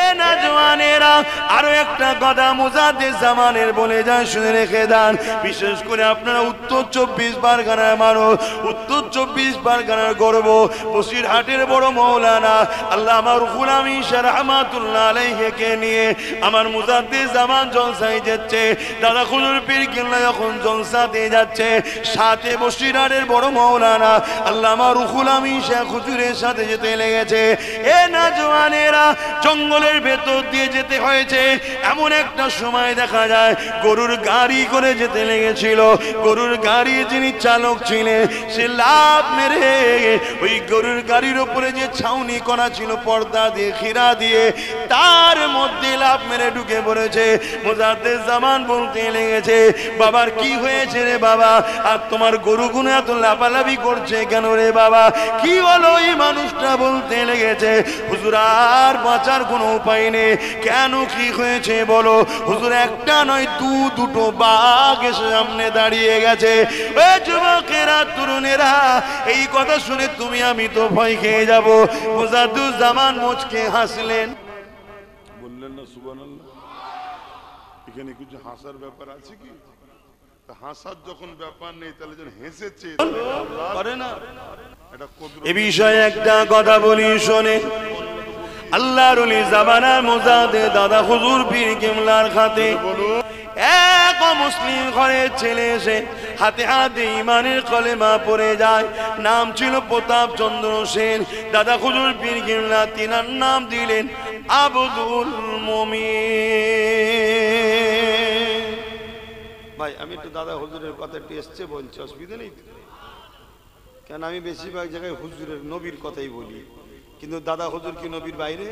এ নওজওয়ানেরা আরো একটা কথা মুজাদ্দিদ জামানের বলে যায়, শুনে রেখে দেন। বিশেষ করে আপনারা উত্তর 24 পরগনার মানুষ, উত্তর 24 পরগনার গর্ব, বসিরহাটের বড় মাওলানা আল্লামা রুহুল আমিন রাহমাতুল্লাহ আলাইহিকে নিয়ে আমার মুজাদ্দিদ জামান জলসায় যাচ্ছে। দাদা হুজুর পীর কিবলা যখন জলসাতে যাচ্ছে, সাথে বসিরহাটের বড় মাওলানা আল্লামা রুহুল আমিন শেখ হুজুরের সাথে যেতে লেগেছে। এ নওজওয়ানেরা জঙ্গলের ভেতর দিয়ে যেতে হয়েছে। এমন একটা সময় দেখা যায় গরুর গাড়ি করে যেতে লেগেছিল। গরুর গাড়ি যিনি চালক ছিলেন সে লাফ মেরে ওই গরুর গাড়ির উপরে যে ছাউনি করা ছিল পর্দা দিয়ে খিরা দিয়ে, তার মধ্যে লাফ মেরে ঢুকে পড়েছে। মুজাদ্দিদ জামান বলতে লেগেছে, বাবার কি হয়েছে রে বাবা, আর তোমার গরুগুলো এত লাফালাফি করছে কেন রে বাবা, কি হলো? এই মানুষটা বলতে লেগেছে, হুজুর আর বাঁচার কোনো উপায় নেই। কেন, কি হয়েছে বলো? হুজুর একটা নয় দুটো বাঘ এসে সামনে দাঁড়িয়ে গেছে। এ যুবকেরা, তরুণেরা, এই কথা শুনে তুমি আমি তো ভয় খেয়ে যাব। মুজাদ্দিদ জামান মুচকে হাসলেন, বললেন না সুবহানাল্লাহ। এখানে কিছু হাসার ব্যাপার আছে কি? হাসার যখন ব্যাপার নেই তাহলে যখন হেসেছে করে না। এ বিষয়ে একটা কথা বলি শোনে। আল্লাহর ওলি জামানার মুজাদ্দিদ দাদা হুজুর পীর কিবলার খাতে এক মুসলিম ঘরের ছেলে এসে হাতে হাতে ইমানের কলেমা পড়ে যায়। নাম ছিল প্রতাপ চন্দ্র সেন। দাদা হুজুর পীর কিবলা তিনার নাম দিলেন আব্দুল মুমিন। ভাই আমি একটু দাদা হুজুরের কথা একটু এসছে বলছি, অসুবিধা নেই? কেন আমি বেশিরভাগ জায়গায় হুজুরের নবীর কথাই বলি, কিন্তু দাদা হুজুর কি নবীর বাইরে?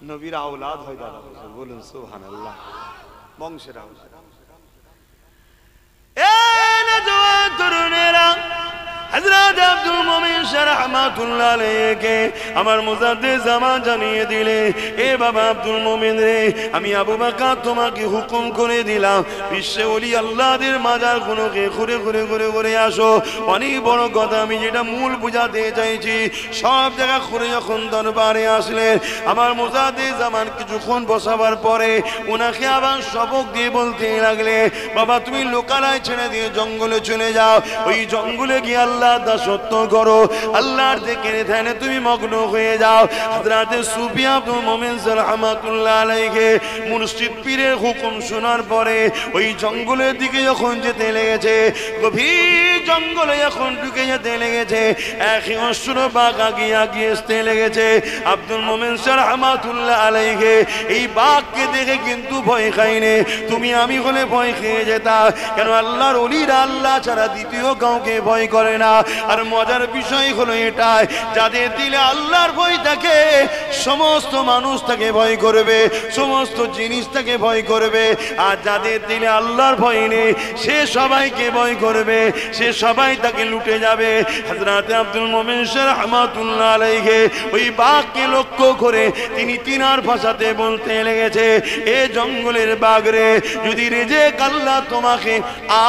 নবীর আওলাদ হয় দাদা হুজুর, বলুন সুবহানাল্লাহ, বংশের আওলাদ। এ নওজওয়ান তরুণেরা, হযরত আব্দুল মুমিন রাহমাতুল্লাহ আলাইহিকে আমার মুজাদ্দিদ জামান জানিয়ে দিলে, এ বাবা আব্দুল মুমিন রে, আমি আবু বকর তোমাকে হুকুম করে দিলাম, বিশ্বে ওলি আল্লাহদের মাজার গুলোকে ঘুরে ঘুরে ঘুরে ঘুরে আসো। অনেক বড় কথা, আমি যেটা মূল বুঝাতে চাইছি, সব জায়গা ঘুরে যখন দরবারে আসলেন আমার মুজাদ্দিদ জামান কিছুক্ষণ বসাবার পরে ওনাকে আবার সবক দিয়ে বলতে লাগলে, বাবা তুমি লোকালয় ছেড়ে দিয়ে জঙ্গলে চলে যাও, ওই জঙ্গলে গিয়ে আল্লাহ দাসত্ব করো, আল্লাহর যিকিরে ধ্যানে তুমি মগ্ন হয়ে যাও। হযরত সুফি আব্দুল মুমিন রাহমাতুল্লাহ আলাইহি মুর্শিদ পীরের হুকুম শোনার পরে ওই জঙ্গলের দিকে যখন যেতে লেগেছে, গভীর জঙ্গলে যখন ঢুকে যেতে লেগেছে, এক অসুর বাঘ আগিয়ে আগিয়ে আসতে লেগেছে। আব্দুল মুমিন রাহমাতুল্লাহ আলাইহি এই বাঘকে দেখে কিন্তু ভয় খায়নি। তুমি আমি হলে ভয় খেয়ে যেতাম, কেন আল্লাহর ওলিরা আল্লাহ ছাড়া দ্বিতীয় কাউকে ভয় করে না। আর মজার বিষয় হলো এটাই, যাদের দিলে আল্লাহর ভয় থাকে সমস্ত মানুষ তাকে ভয় করবে, সমস্ত জিনিস তাকে ভয় করবে। আর যাদের দিলে আল্লাহর ভয় নেই সে সবাইকে ভয় করবে, সে সবাই তাকে লুটে যাবে। হযরত আব্দুল মুমিন রাহমাতুল্লাহ আলাইহি ওই বাঘকে লক্ষ্য করে তিনি তিনার ভাষাতে বলতে লেগেছে, এ জঙ্গলের বাঘ রে, যদি রেজেক আল্লাহ তোমাকে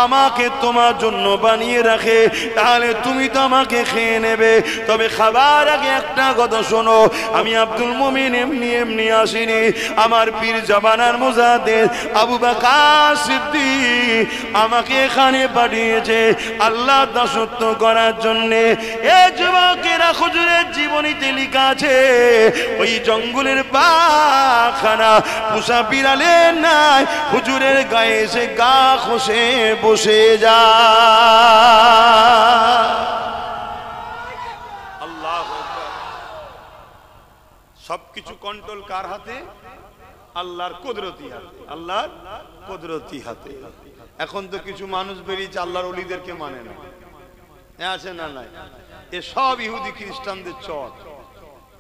আমাকে তোমার জন্য বানিয়ে রাখে তাহলে তুমি তো আমাকে খেয়ে নেবে, তবে খাবার আগে একটা কথা শোনো, আমি আব্দুল মুমিন এমনি এমনি আসিনি, আমার পীর জামানার মুজাদ্দিদ আবু বকর সিদ্দিক আমাকে এখানে পাঠিয়েছে আল্লাহ দাসত্ব করার জন্য। এ যুবকেরা, হুজুরের জীবনীতে লেখা আছে ওই জঙ্গলের বাঘখানা পোষা বিড়ালের নাই হুজুরের গায়ে এসে গা খসে বসে যায়। সবকিছু কন্ট্রোল কার হাতে? আল্লাহর কুদরতি হাতে, আল্লাহর কুদরতি হাতে। এখন তো কিছু মানুষ বেরিয়েছে আল্লাহর ওলিদেরকে মানে না, আছে না নাই? এ সব ইহুদি খ্রিস্টানদের চল,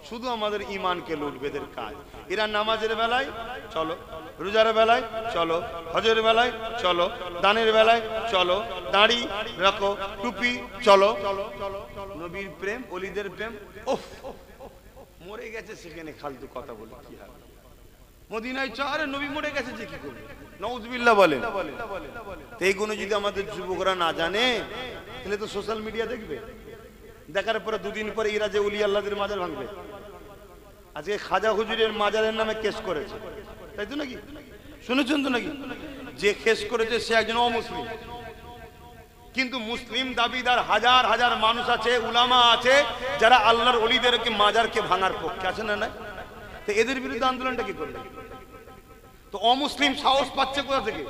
শুধু আমাদের ইমানকে লুটবে এদের কাজ। এরা নামাজের বেলায় চলো, রোজার বেলায় চলো, হজের বেলায় চলো, দানের বেলায় চলো, দাড়ি রাখো, টুপি চলো, নবীর প্রেম ওলিদের প্রেম ওফ মরে গেছে সেখানে ফালতু কথা বলে কি হবে? মদিনায় চারে নবী মরে গেছে যে কি করবে? নাউজুবিল্লাহ বলেন। এইগুলো যদি আমাদের যুবকরা না জানে তাহলে তো সোশ্যাল মিডিয়া দেখবে, দেখার পরে দুদিন পরে এরা যে ওলি আল্লাহদের মাজার ভাঙবে। আজকে খাজা হুজুরের মাজারের নামে কেস করেছে, তাই তো নাকি? শুনেছেন তো নাকি? যে কেস করেছে সে একজন অমুসলিম, কিন্তু মুসলিম দাবিদার হাজার হাজার মানুষ আছে, উলামা আছে যারা আল্লাহর ওলিদেরকে মাজারকে ভাঙার পক্ষে আছে না নাই? তো এদের বিরুদ্ধে আন্দোলনটা কি করবে? তো অমুসলিম সাহস পাচ্ছে কোথা থেকে?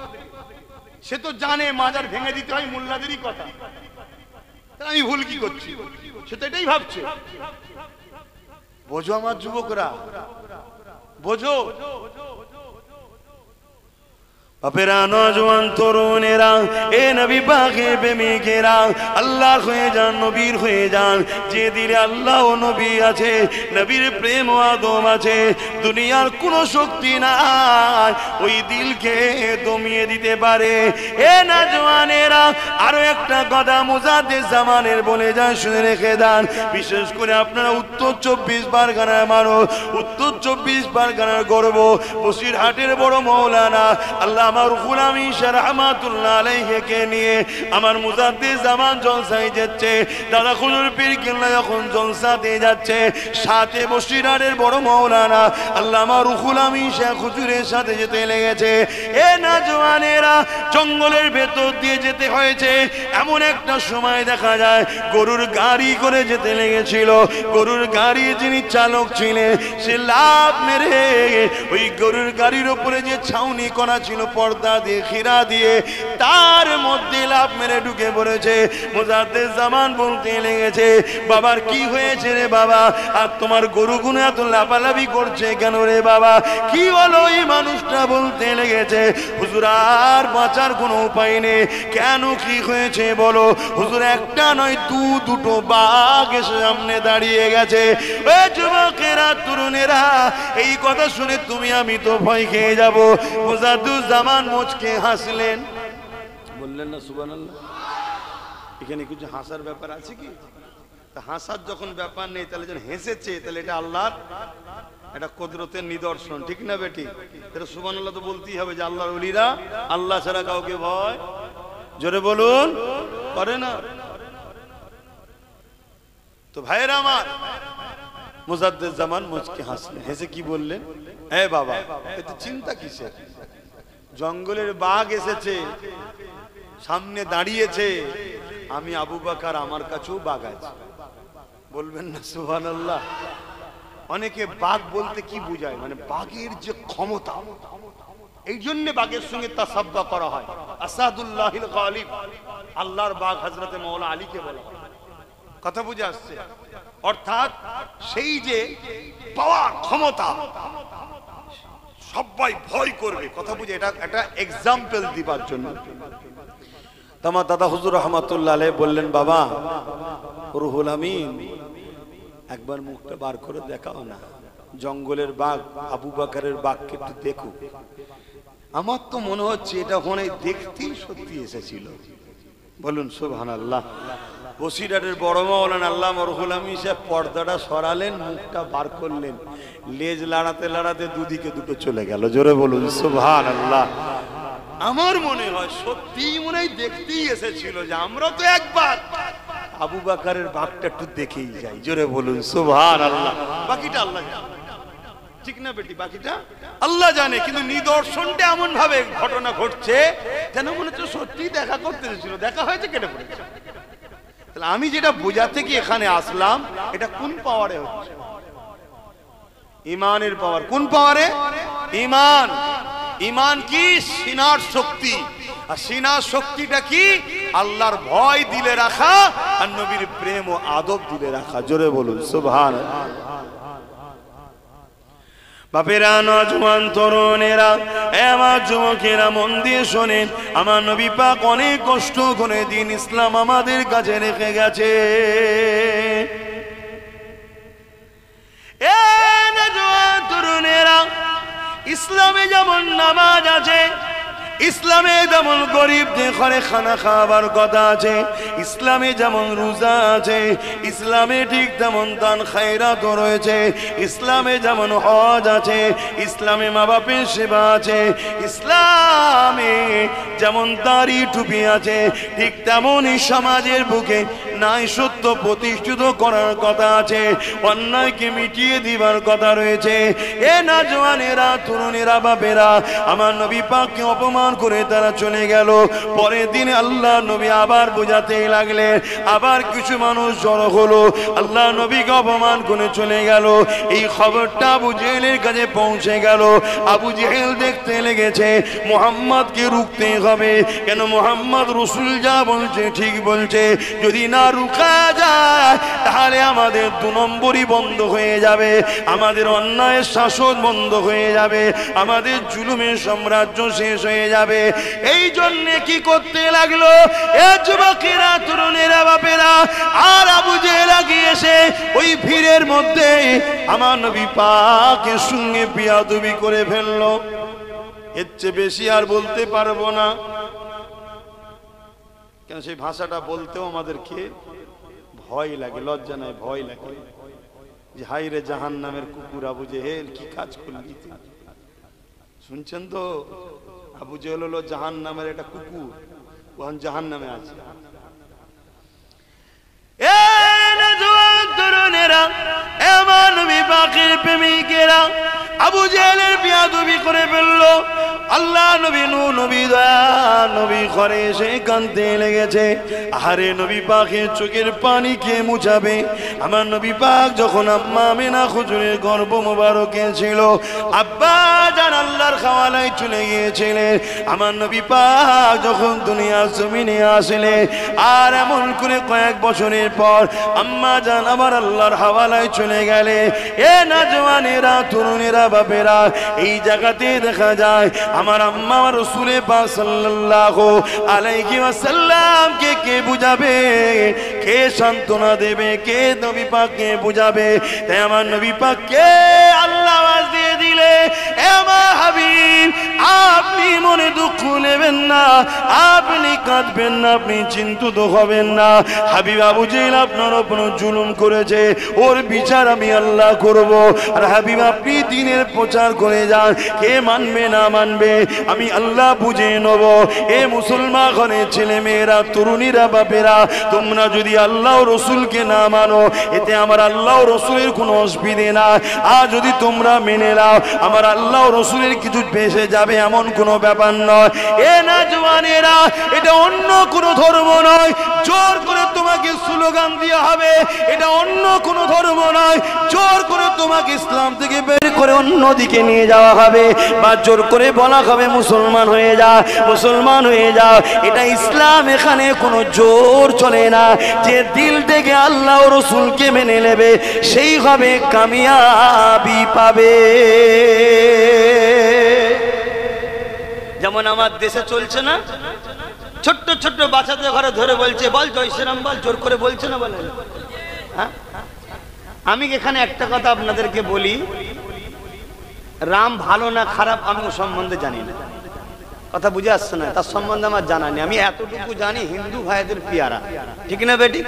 সে তো জানে মাজার ভেঙে দিতে হয় মোল্লাদেরই কথা, আমি ভুল কি করছি? সে তো এটাই ভাবছে। বোঝো আমার যুবকরা, বোঝো। বাপেরা, নজওয়ান তরুণেরা, এ নবী পাকের প্রেমিকেরা, আল্লাহর হয়ে যান, নবীর হয়ে যান। যে দিলে আল্লাহ ও নবী আছে, নবীর প্রেম ও আদম আছে, দুনিয়ার কোনো শক্তি নাই ওই দিলকে দমিয়ে দিতে পারে। এ নজওয়ানেরা, আরো একটা কথা মুজাদ্দিদ জামানের বলে যান, শুনে রেখে দেন। বিশেষ করে আপনারা উত্তর 24 পরগনার মানুষ, উত্তর 24 পরগনার গর্ব, বসিরহাটের বড় মৌলানা আল্লাহ আমার গুলামি শাহ রহমাতুল্লাহ আলাইহিকে নিয়ে আমার মুজাদ্দিদ জামান জলসায় যাচ্ছে। দাদা হুজুর পীর কেল্লা যখন জলসাতে যাচ্ছে, সাথে বসিরহাটের বড় মৌলানা আল্লাহ আমার গুলামি শাহ হুজুরের সাথে যেতে লেগেছে। এ নওজওয়ানেরা, জঙ্গলের ভেতর দিয়ে যেতে হয়েছে। এমন একটা সময় দেখা যায় গরুর গাড়ি করে যেতে লেগেছিল। গরুর গাড়ি যিনি চালক ছিলেন, সে লাফ মেরে ওই গরুর গাড়ির উপরে যে ছাউনি করা ছিল পর্দা দিয়ে, খিরা দিয়ে, তার মধ্যে লাফ মেরে ঢুকে পড়েছে। মুজাদ্দিদ জামান বলতে লেগেছে, বাবার কি হয়েছে রে বাবা? আর তোমার গরুগুলো এত লাফালাফি করছে কেন রে বাবা? কি হলো? এই মানুষটা বলতে লেগেছে, হুজুর আর বাঁচার কোনো উপায় নেই। কেন, কি হয়েছে বলো? হুজুর একটা নয় দুটো বাঘ এসে সামনে দাঁড়িয়ে গেছে। ওই যুবকেরা, তরুণেরা, এই কথা শুনে তুমি আমি তো ভয় খেয়ে যাব। মুজাদ্দিদ জামান মুচকে হাসলেন, বললেন না সুবহানাল্লাহ? এখানে কিছু হাসার ব্যাপার আছে কি? হাসার যখন ব্যাপার নেই, তাহলে যখন হেসেছে, তাহলে এটা আল্লাহর এটা কুদরতের নিদর্শন, ঠিক না বেটি? এটা সুবহানাল্লাহ তো বলতেই হবে যে আল্লাহর ওলিরা আল্লাহ ছাড়া কাউকে ভয়, জোরে বলুন, করে না। তো ভাইয়েরা আমার, মুজাদ্দিদ জামান মুচকে হাসলেন, হেসে কি বললেন, এ বাবা, এত চিন্তা কিসের? জঙ্গলের বাঘ এসেছে, সামনে দাঁড়িয়েছে, আমি আবু বকর, আমার কাছেও বাঘ আছে। বলবেন না সুবহানাল্লাহ? অনেকে বাঘ বলতে কি বোঝায়, মানে বাঘের যে ক্ষমতা, এই জন্য বাঘের সঙ্গে তাসাব্বা করা হয়। আসাদুল্লাহিল গালিব, আল্লাহর বাঘ হযরতে মাওলা আলীকে বলা হয়। কথা বুঝে আসছে? অর্থাৎ সেই যে পাওয়ার ক্ষমতা, সবাই ভয় করবে। কথা বুঝে? এটা একটা এক্সাম্পল দিবার জন্য তোমার দাদা হুজুর রহমাতুল্লাহ আলাইহি বললেন, বাবা রুহুল আমিন, একবার মুখটা বার করে দেখাও না, জঙ্গলের বাঘ আবু বকরের বাঘকে একটু দেখো। আমার তো মনে হচ্ছে এটা ওখানে দেখতেই সত্যি এসেছিল। বলুন সুবহানাল্লাহ। বসিরহাটের বড় মাওলানা আল্লামা রুহুল আমিন সাহেব পর্দাটা সরালেন, মুখটা বার করলেন, লেজ লাড়াতে লাড়াতে দুদিকে দুটো চলে গেল। জোরে বলুন সুবহানাল্লাহ। আমার মনে হয় সত্যিই মনে হয় দেখতেই এসেছিল যে আমরা তো একবার আবু বকরের বাঘটা একটু দেখেই যাই। জোরে বলুন সুবহানাল্লাহ। বাকিটা আল্লাহ জানে, ঠিক না বেটি? বাকিটা আল্লাহ জানে, কিন্তু নিদর্শনটা এমন ভাবে ঘটনা ঘটছে যেন মনে হচ্ছে সত্যি দেখা করতে এসেছিল, দেখা হয়েছে, কেটে পড়েছে। তাহলে আমি যেটা বোঝাতে কি এখানে আসলাম, এটা কোন পাওয়ারে হচ্ছে? ইমানের পাওয়ার। কোন পাওয়ারে? ইমান। ইমান কি? সিনার শক্তি। আর সিনার শক্তিটা কি? আল্লাহর ভয় দিলে রাখা আর নবীর প্রেম ও আদব দিলে রাখা। জোরে বলুন সুবহানাল্লাহ। বাপেরা, নওজওয়ান তরুণেরা, আমার যুবকেরা, মন দিয়ে শোনেন, আমার নবী পাক অনেক কষ্ট করে দিন ইসলাম আমাদের কাছে রেখে গেছে। এ নওজওয়ান তরুণেরা, ইসলামে যেমন নামাজ আছে, ইসলামে যেমন গরিবদের ঘরে খানা খাওয়াবার কথা আছে, ইসলামে যেমন রোজা আছে, ইসলামে ঠিক তেমন দান খায়রাত রয়েছে, ইসলামে যেমন হজ আছে, ইসলামে মা বাপের সেবা আছে, ইসলামে যেমন দাড়ি টুপি আছে, ঠিক তেমনই সমাজের বুকে ন্যায় সত্য প্রতিষ্ঠিত করার কথা আছে, অন্যায়কে মিটিয়ে দিবার কথা রয়েছে। এ না জওয়ানেরা, তরুণেরা, বাপেরা, আমার নবী পাককে অপমান করে তারা চলে গেল। পরের দিন আল্লাহ নবী আবার বোঝাতে লাগলেন, আবার কিছু মানুষ জড়ো হলো, আল্লাহ নবীকে অপমান করে চলে গেল। এই খবরটা আবু জেহেলের কাছে পৌঁছে গেল। আবু জেহেল দেখতে লেগেছে মুহাম্মদকে রুখতে হবে, কেন মুহাম্মদ রসুল যা বলছে ঠিক বলছে, যদি না রুখা যায় তাহলে আমাদের 2 নম্বরই বন্ধ হয়ে যাবে, আমাদের অন্যায়ের শাসন বন্ধ হয়ে যাবে, আমাদের জুলুমের সাম্রাজ্য শেষ হয়ে যাবে। এই জন্য কি করতে লাগলো এ যুবকেরা, তরুণেরা, বাপেরা আর আবু জেহেল গিয়েছে ওই ভিড়ের মধ্যে আমার নবী পাকের সঙ্গে বিয়াদবি করে ফেললো। এর চেয়ে বেশি আর বলতে পারবো না, কেন সেই ভাষাটা বলতেও আমাদেরকে ভয় লাগে, লজ্জা নাই, ভয় লাগে যে হাই রে জাহান্নামের কুকুর আবু জেহেল, কি কাজ করলি তুই? শুনছেন তো, আবু জেহেল হলো জাহান্নামের একটা কুকুর, ওখান জাহান্নামে আছে। এমন বিপাকের প্রেমিকেরা আবু জেহেলের বিয়াদবি করে ফেললো। আল্লাহ নবী নূহ নবী দয়া নবী ঘরে এসে কাঁদতে লেগেছে। আরে নবী পাকের চোখের পানি কে মুছাবে? আমার নবী পাক যখন আম্মা আমিনা হুজুরের গর্ভ মোবারকে ছিল, আব্বা জান আল্লাহর খাওয়ালায় চলে গিয়েছিলেন। আমার নবী পাক যখন দুনিয়ার জমিনে আসলে, আর এমন করে কয়েক বছরের পর আম্মা জান আবার আল্লাহর হাওয়ালায় চলে গেলে। এ না জওয়ানেরা, তরুণেরা, বাপেরা, এই জায়গাতে দেখা যায় আমার আম্মা রাসূল পাক সাল্লাল্লাহু আলাইহি ওয়াসাল্লাম কে বুঝাবে, কে সান্ত্বনা দেবে, কে নবী পাককে বুঝাবে? তাই আমার নবী পাককে আল্লাহ আওয়াজ দিয়ে দিলে, এ আমার হাবিব, আপনি মনে দুঃখ নেবেন না, আপনি কাঁদবেন না, আপনি চিন্তিত হবেন না। হাবিব আবু জেহেল আপনার উপর জুলুম করেছে, ওর বিচার আমি আল্লাহ করব। আর হাবিব আপনি দ্বীনের প্রচার করে যান, কে মানবে না মানবে আমি আল্লাহ বুঝে নেব। এ মুসলমান ঘরের ছেলে মেয়েরা, তরুণীরা, বাপেরা, তোমরা যদি আল্লাহ রসুলকে না মানো, এতে আমার আল্লাহ রসুলের কোনো অসুবিধে না। আর যদি তোমরা মেনে নাও, আমার আল্লাহ রসুলের কিছু ভেসে যাবে এমন কোনো ব্যাপার নয়। এ না জওয়ানেরা, এটা অন্য কোনো ধর্ম নয়, জোর করে তোমাকে স্লোগান দেওয়া হবে। এটা অন্য কোনো ধর্ম নয়, জোর করে তোমাকে ইসলাম থেকে বের করে অন্যদিকে নিয়ে যাওয়া হবে, বা জোর করে বলা হবে মুসলমান হয়ে যা, মুসলমান হয়ে যাও। এটা ইসলাম, এখানে কোনো জোর চলে না। যে দিল থেকে আল্লাহ রসুলকে মেনে নেবে সেই হবে কামিয়াবি পাবে। যেমন আমার দেশে চলছে না, ছোট্ট ছোট্ট বাচ্চাদের ঘরে ধরে বলছে, বল জয় শ্রীরাম বল, জোর করে বলছে না, বলে। হ্যাঁ, আমি এখানে একটা কথা আপনাদেরকে বলি, রাম ভালো না খারাপ আমি ও সম্বন্ধে জানি না, কথা বুঝে আসছে না, তার সম্বন্ধে আমার জানা নেই। আমি এতটুকু জানি হিন্দু ভাইদের পিয়ারা, ঠিক না বেটি?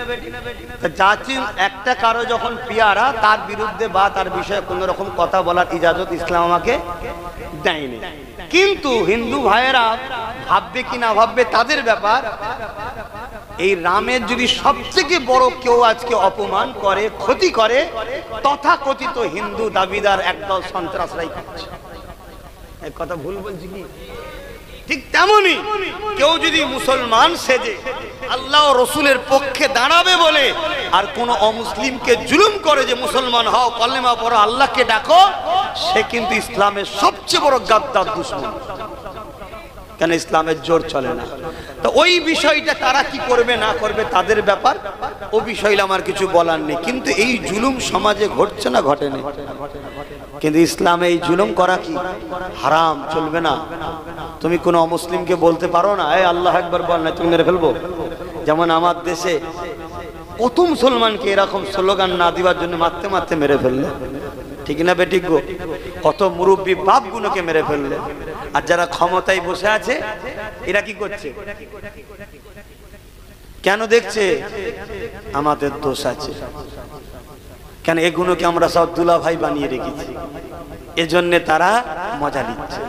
যাচ্ছি একটা কারো যখন পিয়ারা, তার বিরুদ্ধে বা তার বিষয়ে কোন রকম কথা বলার ইজাজত ইসলাম আমাকে দেয়নি। কিন্তু হিন্দু ভাইয়েরা ভাববে কি না ভাববে তাদের ব্যাপার। এই রামের যদি সবথেকে বড় কেউ আজকে অপমান করে, ক্ষতি করে, তথাকথিত হিন্দু দাবিদার একদল সন্ত্রাসরাই করছে। এক কথা ভুল বলছি কি? ঠিক তেমনি কেউ যদি মুসলমান সেজে আল্লাহ রসুলের পক্ষে দাঁড়াবে বলে আর কোন অমুসলিমকে জুলুম করে যে মুসলমান হও, কলেমা পড়ো, আল্লাহকে ডাকো, সে কিন্তু ইসলামের সবচেয়ে বড় গাদ্দার দুশমন। কেন? ইসলামের জোর চলে না। তো ওই বিষয়টা তারা কি করবে না করবে তাদের ব্যাপার, ও বিষয়টা আমার কিছু বলার নেই। কিন্তু এই জুলুম সমাজে ঘটছে না, ঘটেনি? কিন্তু ইসলামে এই জুলুম করা কি হারাম, চলবে না। তুমি কোনো অমুসলিমকে বলতে পারো না, এই আল্লাহ আকবার বল, না তুমি মেরে ফেলবো। যেমন আমার দেশে কত মুসলমানকে এরকম স্লোগান না দিবার জন্য মারতে মারতে মেরে ফেললে, ঠিক না বেঠিক গো? কত মুরব্বী বাপ গুলোকে মেরে ফেললে। আর যারা ক্ষমতায় বসে আছে এরা কি করছে? কেন দেখছে আমাদের দোষ আছে? কেন? এগুলোকে আমরা সব দুলা ভাই বানিয়ে রেখেছি, এজন্য তারা মজা নিচ্ছে।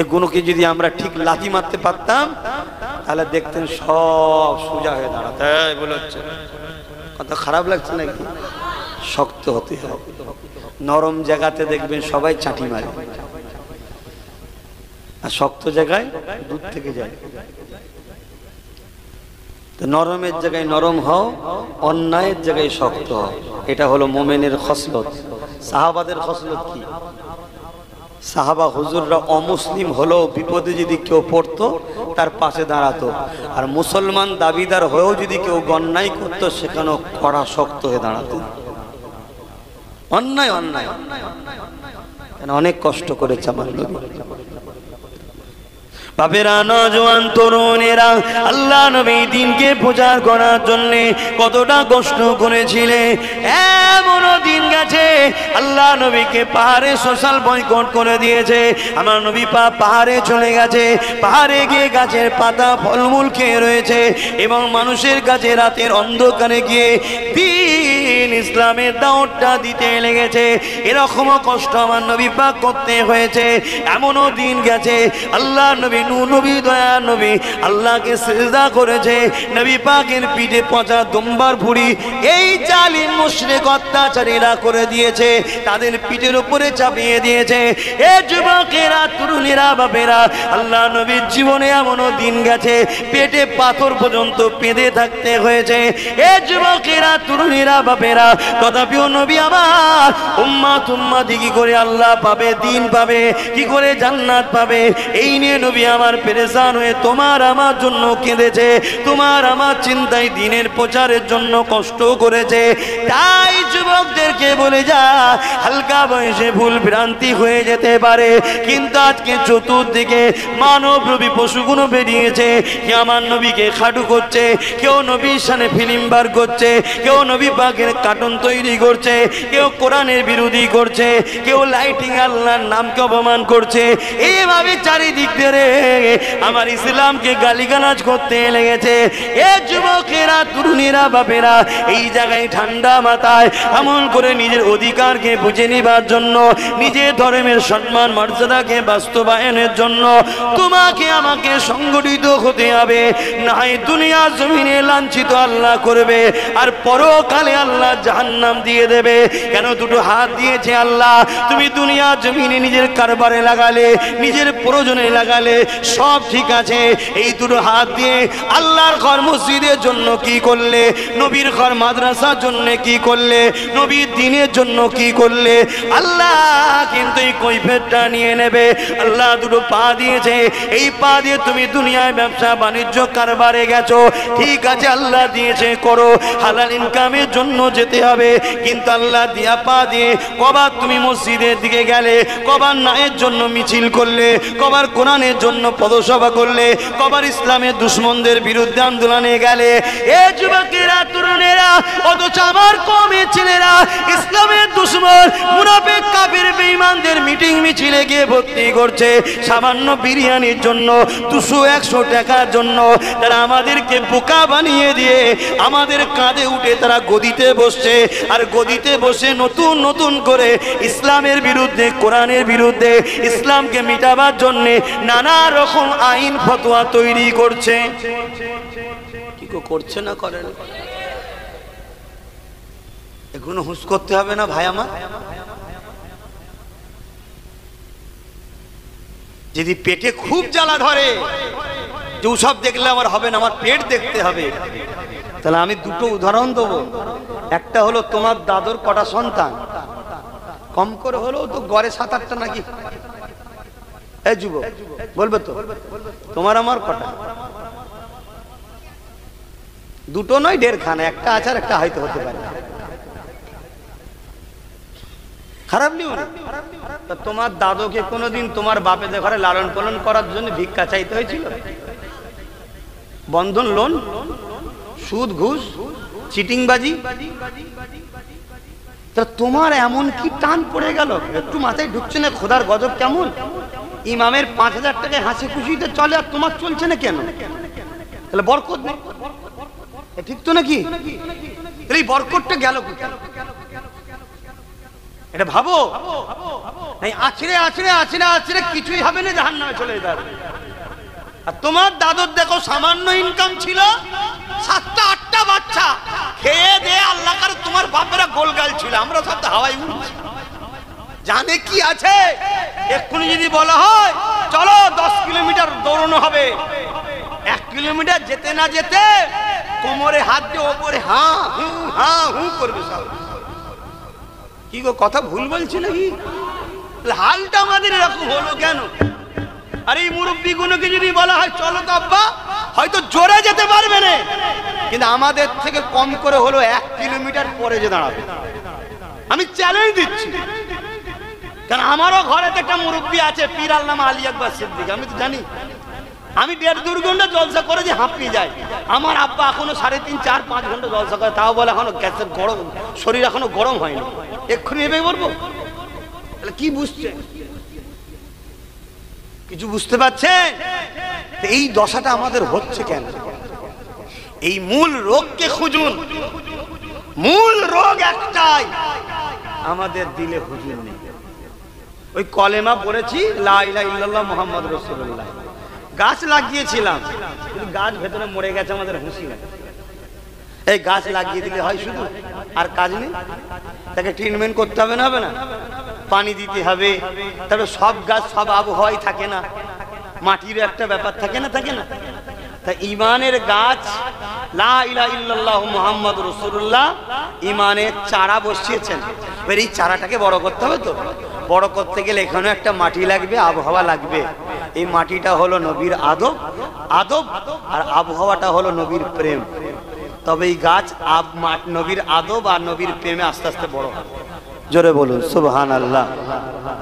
এগুলোকে যদি আমরা ঠিক লাথি মারতে পারতাম তাহলে দেখতেন সব সোজা হয়ে দাঁড়াতে। বলে হচ্ছে কথা খারাপ লাগছে নাকি? শক্ত হতে হয়। নরম জায়গাতে দেখবেন সবাই চাটি মারে, আর শক্ত জায়গায় দূর থেকে যায়। তো নরমের জায়গায় নরম হও, অন্যায়ের জায়গায় শক্ত হও। এটা হলো মোমেনের খসলত। সাহাবাদের খসলত কি? সাহাবা হুজুররা অমুসলিম হলেও বিপদে যদি কেউ পড়তো তার পাশে দাঁড়াতো, আর মুসলমান দাবিদার হয়েও যদি কেউ অন্যায় করতো সেখানেও কড়া শক্ত হয়ে দাঁড়াতো। অন্যায় অন্যায় অনেক কষ্ট করেছে আমার নবী। বাপেরা, নওজোয়ান তরুণেরা, আল্লাহ নবী দিনকে প্রচার করার জন্য কতটা কষ্ট করেছিলেন। এমনও দিন গেছে আল্লাহ নবীকে পাহাড়ে সোশ্যাল বয়কট করে দিয়েছে। আমার নবী পাহাড়ে চলে গেছে, পাহাড়ে গিয়ে গাছের পাতা ফলমূল খেয়ে রয়েছে এবং মানুষের কাছে রাতের অন্ধকারে গিয়ে দিন ইসলামের দাওয়াতটা দিতে লেগেছে। এরকমও কষ্ট আমার নবী পাক করতে হয়েছে। এমনও দিন গেছে আল্লাহ নবী নবী দয়া নবী আল্লাহকে সিজদা করেছে। নবী পাকের পিঠে পচা দুম্বার ভুঁড়ি এই জালিম মুশরিক অত্যাচারীরা করে দিয়েছে, তাদের পিঠের উপরে চাপিয়ে দিয়েছে। এ যুবকেরা, তরুণীরা, বাপেরা, আল্লাহ নবীর জীবনে এমনও দিন গেছে পেটে পাথর পর্যন্ত পেঁধে থাকতে হয়েছে। এ যুবকেরা, তরুণীরা, বাপেরা, তথাপিও নবী আমার উম্মত কি করে আল্লাহ পাবে, দিন পাবে, কি করে জান্নাত পাবে, এই নিয়ে নবী আমার পেরেশান হয়ে তোমার আমার জন্য কেঁদেছে, তোমার আমার চিন্তায় দিনের প্রচারের জন্য কষ্ট করেছে। তাই যুবকদেরকে বলে যা, হালকা বয়সে ভুল ভ্রান্তি হয়ে যেতে পারে, কিন্তু আজকে চতুর্দিকে মানব রূপী পশুগুলো বেরিয়েছে। কেউ আমার নবীকে খাটু করছে, কেউ নবীর সামনে ফিল্ম বার করছে, কেউ নবী পাকের কার্টুন তৈরি করছে, কেউ কোরআনের বিরোধী করছে, কেউ লাইটিং আল্লাহর নামকে অপমান করছে। এইভাবে চারিদিক ধরে আমার ইসলামকে গালিগালাজ করতে লেগেছে। এ যুবকেরা, তরুণীরা, বাপেরা, এই জায়গায় ঠান্ডা মাথায় এমন করে নিজের অধিকারকে বুঝে নিবার জন্য, নিজের ধর্মের সম্মান মর্যাদাকে বাস্তবায়নের জন্য তোমাকে আমাকে সংগঠিত হতে হবে। না হয় দুনিয়া জমিনে লাঞ্ছিত আল্লাহ করবে, আর পরকালে আল্লাহ জাহান্নাম দিয়ে দেবে। কেন? দুটো হাত দিয়েছে আল্লাহ, তুমি দুনিয়া জমিনে নিজের কারবারে লাগালে, নিজের প্রয়োজনে লাগালে, সব ঠিক আছে। এই দুটো হাত দিয়ে আল্লাহর ঘর মসজিদের জন্য কি করলে, নবীর ঘর মাদ্রাসার জন্য কি করলে, নবীর দিনের জন্য কি করলে, আল্লাহ কিন্তু এই কৈফিয়তটা নিয়ে নেবে। আল্লাহ দুটো পা দিয়েছে, এই পা দিয়ে তুমি দুনিয়ায় ব্যবসা বাণিজ্য কারবারে গেছো, ঠিক আছে, আল্লাহ দিয়েছে করো, হালাল ইনকামের জন্য যেতে হবে। কিন্তু আল্লাহ দিয়া পা দিয়ে কবার তুমি মসজিদের দিকে গেলে, কবার নায়ের জন্য মিছিল করলে, কবার কোরআনের জন্য পদসভা করলে, কবার ইসলামের দুশ্মনদের বিরুদ্ধে আন্দোলনে গেলে। এ যুবকেরা, তরুণেরা, অথচ আমার কওমের ছেলেরা ইসলামের দুশ্মন মুনাফিক কাফির বেঈমানদের মিটিং মিছিলে গিয়ে ভর্তি করছে সামান্য বিরিয়ানির জন্য, 200-100 টাকার জন্য। তারা আমাদেরকে বোকা বানিয়ে দিয়ে আমাদের কাঁধে উঠে তারা গদিতে বসছে, আর গদিতে বসে নতুন নতুন করে ইসলামের বিরুদ্ধে, কোরআনের বিরুদ্ধে, ইসলামকে মিটাবার জন্য নানা রকম আইন ফতোয়া তৈরি করছে। কি করছে না করেন? এগুলো হুঁশ করতে হবে না ভাই আমার? যদি পেটে খুব জ্বালা ধরে যে সব দেখলে আমার হবে না, আমার পেট দেখতে হবে, তাহলে আমি দুটো উদাহরণ দেবো। একটা হলো তোমার দাদুর কটা সন্তান, কম করে হলেও তো গড়ে 7-8টা নাকি? এই যুবক বলবে তো তোমার আমার কটা? দুটো নয়, 1.5খানা, একটা আছে আর একটা হয়তো হতে পারে। খারাপ নিও না। তোমার দাদুকে কোনোদিন তোমার বাপেদের ঘরে লালন পালন করার জন্য ভিক্ষা চাইতে হয়েছিল? বন্ধন লোন, সুদ, ঘুষ, চিটিংবাজি, তা তোমার এমন কি টান পড়ে গেল? একটু মাথায় ঢুকছে না খোদার গজব কেমন? ইমামের 5000 টাকায় হাসি খুশিতে চলে, আর তোমার চলছে না কেন? তাহলে বরকত নেই, ঠিক তো নাকি? এই বরকতটা গেল কোথায়? এটা ভাবো। আছড়ে আছড়ে আছড়ে আছড়ে কিছুই হবে না, জাহান্নামে চলে যাবে। আর তোমার দাদুর দেখো সামান্য ইনকাম ছিল, 7টা 8টা বাচ্চা, খেয়ে দে আল্লাহ করে তোমার বাপেরা গোলগাল ছিল, আমরা সব তো হাওয়াই উড়ছি, জানে কি আছে। এক্ষুনি যদি বলা হয় চলো 10 কিলোমিটার দৌড়ানো হবে, 1 কিলোমিটার যেতে না যেতে কোমরে হাত দিয়ে ওপরে হাঁ হু করবে সব। কি গো কথা ভুল বলছি নাকি? হালটা আমাদের এরকম হলো কেন? আর এই মুরব্বী গুলোকে যদি বলা হয় চলো তো আব্বা, হয়তো জোরে যেতে পারবে না, কিন্তু আমাদের থেকে কম করে হলো 1 কিলোমিটার পরে যে দাঁড়াবে। আমি চ্যালেঞ্জ দিচ্ছি, কারণ আমারও ঘরে একটা মুরব্বী আছে, পীর আল্লামা আলী আকবর সিদ্দিক। আমি তো জানি, আমি 1.5-2 ঘন্টা জলসা করে যে হাঁপিয়ে যাই। আমার আব্বা এখনো 3.5, 4, 5 ঘন্টা জলসা করে, তাও বলে এখনো গ্যাসের গরম, শরীর এখনো গরম হয়নি, এক্ষুনি এবে বলবো। তাহলে কি বুঝছে? কিছু বুঝতে পারছেন? এই দশাটা আমাদের হচ্ছে কেন? এই মূল রোগকে খুঁজুন। মূল রোগ একটাই, আমাদের দিলে হুজুর নেই। ওই কলেমা পড়েছি লা ইলাহা ইল্লাল্লাহ মুহাম্মদ রাসূলুল্লাহ, গাছ লাগিয়েছিলাম, কিন্তু গাছ ভেতরে মরে গেছে, আমাদের হুঁশি নাই। এই গাছ লাগিয়ে দিলে হয় শুধু, আর কাজ নেই? তাকে ট্রিটমেন্ট করতে হবে না? হবে না? পানি দিতে হবে। তবে সব গাছ সব আবহাওয়াই থাকে না, মাটির একটা ব্যাপার থাকে না, থাকে না? তা ইমানের গাছ লা ইলাহা ইল্লাল্লাহ মুহাম্মদ রাসূলুল্লাহ, ইমানের চারা বসিয়েছেন। এবার এই চারাটাকে বড় করতে হবে। তো বড় করতে গেলে এখানে একটা মাটি লাগবে, আবহাওয়া লাগবে। এই মাটিটা হলো নবীর আদব, আর আবহাওয়াটা হলো নবীর প্রেম। তবে এই গাছ নবীর আদব আর নবীর প্রেমে আস্তে আস্তে বড় হবে। জোরে বলুন সুবহানাল্লাহ।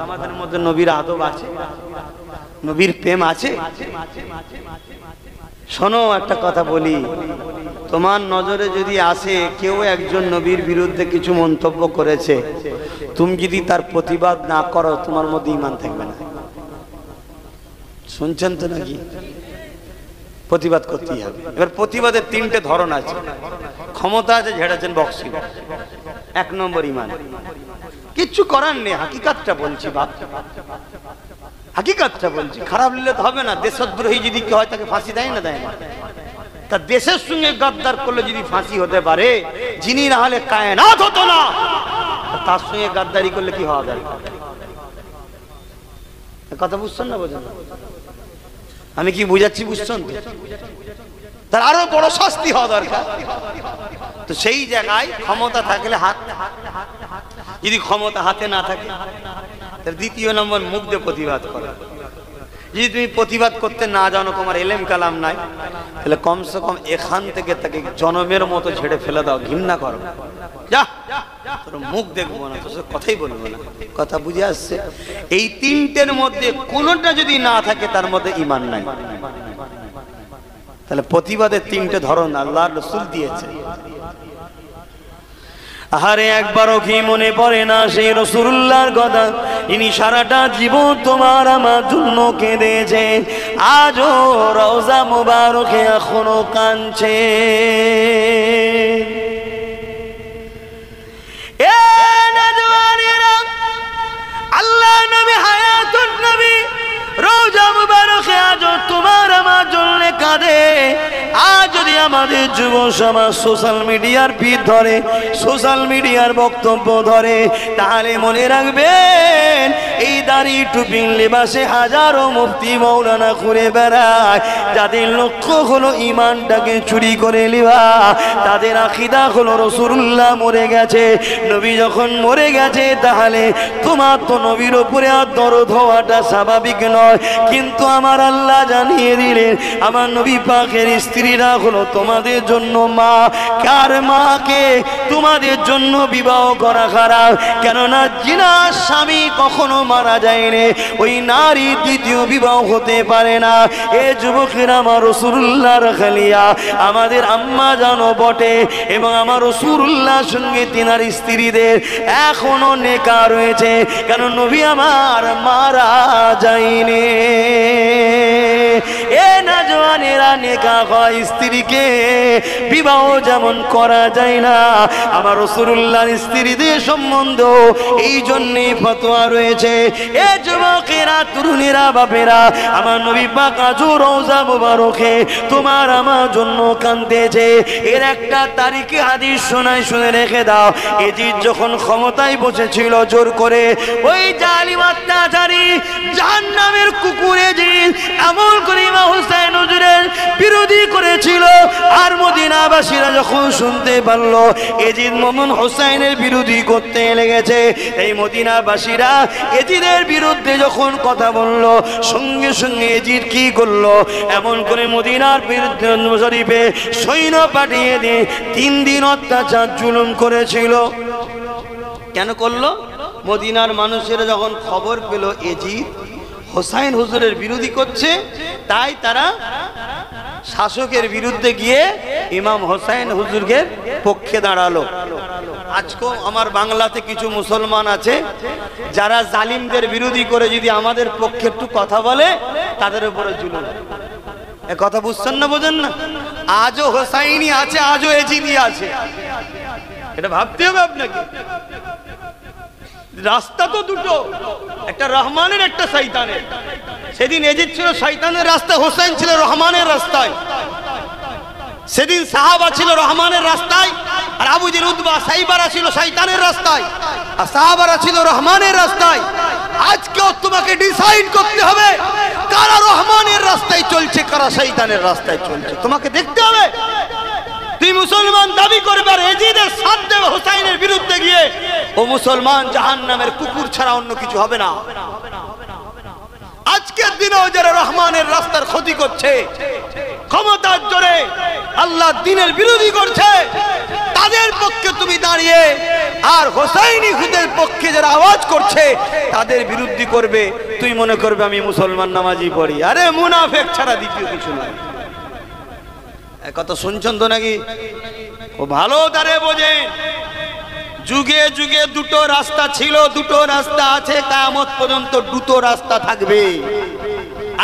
আমাদের মধ্যে নবীর আদব আছে, নবীর প্রেম আছে। শোনো একটা কথা বলি, তোমার নজরে যদি আসে কেউ একজন নবীর বিরুদ্ধে কিছু মন্তব্য করেছে, তুমি যদি তার প্রতিবাদ না করো, তোমার মধ্যে ঈমান থাকবে না। শুনছেন তো নাকি? প্রতিবাদ করতেই হবে। এবার প্রতিবাদের 3টে ধরন আছে। ক্ষমতা আছে, ঝেড়েছেন বক্সি, 1 নম্বর ঈমান। কিচ্ছু করার নেই, হাকিকাতটা বলছি বাপ, হাকিকাতটা বলছি। খারাপ নিলে তো হবে না। দেশদ্রোহী যদি কেউ হয় তাকে ফাঁসি দেয় না, দেয় না? তা দেশের সঙ্গে গাদ্দার করলে যদি ফাঁসি হতে পারে, যিনি না হলে কায়নাত হতো না, তার সঙ্গে গাদ্দারি করলে কি হওয়া দরকার? কথা বুঝছেন না? বোঝেন? আমি কি বুঝাচ্ছি বুঝছেন তো? তার আরো বড় শাস্তি হওয়া দরকার। তো সেই জায়গায় ক্ষমতা থাকলে হাত, যদি ক্ষমতা হাতে না থাকে, তার 2 নম্বর মুখ দিয়ে প্রতিবাদ করা। যদি তুমি প্রতিবাদ করতে না জানো, তোমার এলেম কালাম নাই, তাহলে কমসে কম এখান থেকে তাকে জনমের মতো ঝেড়ে ফেলে দাও, ঘৃণা করো। যা, তোর মুখ দেখবো না, তোর কথাই বলবো না। কথা বুঝে আসছে? এই 3টের মধ্যে কোনোটা যদি না থাকে, তার মধ্যে ঈমান নাই। তাহলে প্রতিবাদের 3টে ধরন আল্লাহর রাসূল দিয়েছে। আহারে একবারও কি মনে পড়ে না সেই রাসূলুল্লাহর কথা? ইনি সারাটা জীবন তোমার আমার জন্য কেঁদেছে, আজও রওজা মুবারকে এখনো কাঁদছে। আল্লাহ নবী, হায়াতুন নবী, রওজা মুবারকে আজও তোমার আমার জন্য কাঁদে। আজ যদি আমাদের যুব সমাজ সোশ্যাল মিডিয়ার ভিড় ধরে, সোশ্যাল মিডিয়ার বক্তব্য ধরে, তাহলে মনে রাখবেন এই দাড়ি টুপি লেবাসে হাজারো মুফতি মাওলানা ঘুরে বেড়ায়, যাদের লক্ষ্য হলো ঈমানটাকে চুরি করে নেওয়া। তাদের আকীদা হলো রাসূলুল্লাহ মরে গেছে, নবী যখন মরে গেছে, তাহলে তোমার তো নবীর উপরে আর দরদ হওয়াটা স্বাভাবিক নয়। কিন্তু আমার আল্লাহ জানিয়ে দিলেন, আমার নবী পাকের স্ত্রীরা হলো তোমাদের জন্য মা। কার মাকে তোমাদের জন্য বিবাহ করা খারাপ, কেননা জিনার স্বামী কখনো মারা যায়নি, ওই নারী দ্বিতীয় বিবাহ হতে পারে না। এ যুবকেরা, আমার রাসূলুল্লাহর খালিয়া, আমাদের আম্মা জানো বটে, এবং আমার রাসূলুল্লাহর সঙ্গে তিনার স্ত্রীদের এখনো নেকা রয়েছে, কারণ নবী আমার মারা যায়নি। এ নওজওয়ানেরা, নেকা হয় স্ত্রীকে বিবাহ যেমন করা যায় না, আমার রাসূলুল্লাহর স্ত্রীদের সম্বন্ধ এই জন্যই ফতোয়া রয়েছে। এ যুবকেরা, তরুণীরা, বাপেরা, আমার নবী পাক আজ রওজা মুবারকে তোমার আমার জন্য কাঁদতেছে। এর একটা তারিখে হাদিস শোনায়, শুনে রেখে দাও। এজিদ যখন ক্ষমতায় বসেছিল জোর করে, ওই জালিম অত্যাচারী জাহান্নামের কুকুর এজিদ এমন করে ইমাম হুসাইন হুজুরের বিরোধী করেছিল। আর মদিনাবাসীরা যখন শুনতে পারলো এজিদ মোহাম্মদ হুসাইনের বিরোধী করতে লেগেছে, এই মদিনাবাসীরা এজিদের বিরুদ্ধে যখন কথা বলল, সঙ্গে সঙ্গে এজিদ কি করলো, এমন করে মদিনার বিরুদ্ধে শরীফে সৈন্য পাঠিয়ে দিয়ে 3 দিন অত্যাচার জুলুম করেছিল। কেন করলো? মদিনার মানুষেরা যখন খবর পেল এজিদ হোসাইন হুজুরের বিরোধী করছে, তাই তারা শাসকের বিরুদ্ধে গিয়ে ইমাম হোসাইন হুজুরের পক্ষে দাঁড়ালো। আজকেও আমার বাংলাতে কিছু মুসলমান আছে যারা জালিমদের বিরোধী করে যদি আমাদের পক্ষে একটু কথা বলে, তাদের উপরে জুলুম। এ কথা বুঝছেন না, বোঝেন না? আজও হোসাইনি আছে, আজও এজিদি আছে, এটা ভাবতে হবে আপনাকে। রাস্তা তো দুটো, একটা রহমানের, একটা শয়তানের। সেদিন এজিদ ছিল শয়তানের রাস্তায়, হোসেন ছিল রহমানের রাস্তায়। সেদিন সাহাবা ছিল রহমানের রাস্তায়, আর আবু জেল, উতবা, সাইবারা ছিল শয়তানের রাস্তায়, আর সাহাবারা ছিল রহমানের রাস্তায়। আজকেও তোমাকে ডিসাইড করতে হবে কারা রহমানের রাস্তায় চলছে, কারা শয়তানের রাস্তায় চলছে, তোমাকে দেখতে হবে। তুই মুসলমান দাবি করবে আর এজিদের সাথ দেবে হোসাইনের বিরুদ্ধে গিয়ে, ও মুসলমান জাহান্নামের কুকুর ছাড়া অন্য কিছু হবে না। আজকের দিনেও যারা রহমানের রাস্তার ক্ষতি করছে, ক্ষমতার জোরে আল্লাহ দ্বীনের বিরোধী করছে, তাদের পক্ষে তুমি দাঁড়িয়ে, আর হোসাইনি খুদের পক্ষে যারা আওয়াজ করছে তাদের বিরোধী করবে, তুই মনে করবে আমি মুসলমান নামাজি পড়ি। আরে মুনাফেক ছাড়া দ্বিতীয় কিছু নয়। কথা শুনছেন তো নাকি? ও ভালো তারে বোঝেন, যুগে যুগে দুটো রাস্তা ছিল, দুটো রাস্তা আছে, কিয়ামত পর্যন্ত দুটো রাস্তা থাকবে।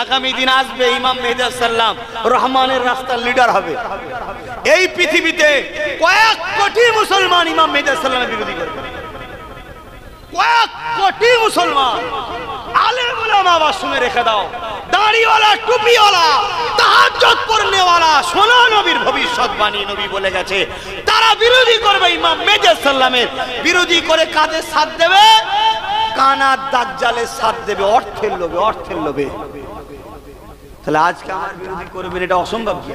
আগামী দিন আসবে, ইমাম মেহেদী সাল্লাম রহমানের রাস্তার লিডার হবে। এই পৃথিবীতে কয়েক কোটি মুসলমান ইমাম মেহেদী সাল্লামের বিরোধী করবে, কয়েক কোটি মুসলমান। আলেম উলামা আবার শুনে রেখে দাও, দাড়িওয়ালা, টুপিওয়ালা, তাহাজ্জুদ পড়নেওয়ালা, সোনা নবীর ভবিষ্যৎবাণী নবী বলে গেছে, তারা বিরোধী করবে ইমাম মেহেদী সাল্লামের। বিরোধী করে কাদের সাথ দেবে? কানার দাজ্জালের সাথ দেবে, অর্থের লোভে, অর্থের লোভে। তাহলে আজকে আমার বিরোধী করবেন, এটা অসম্ভব কি?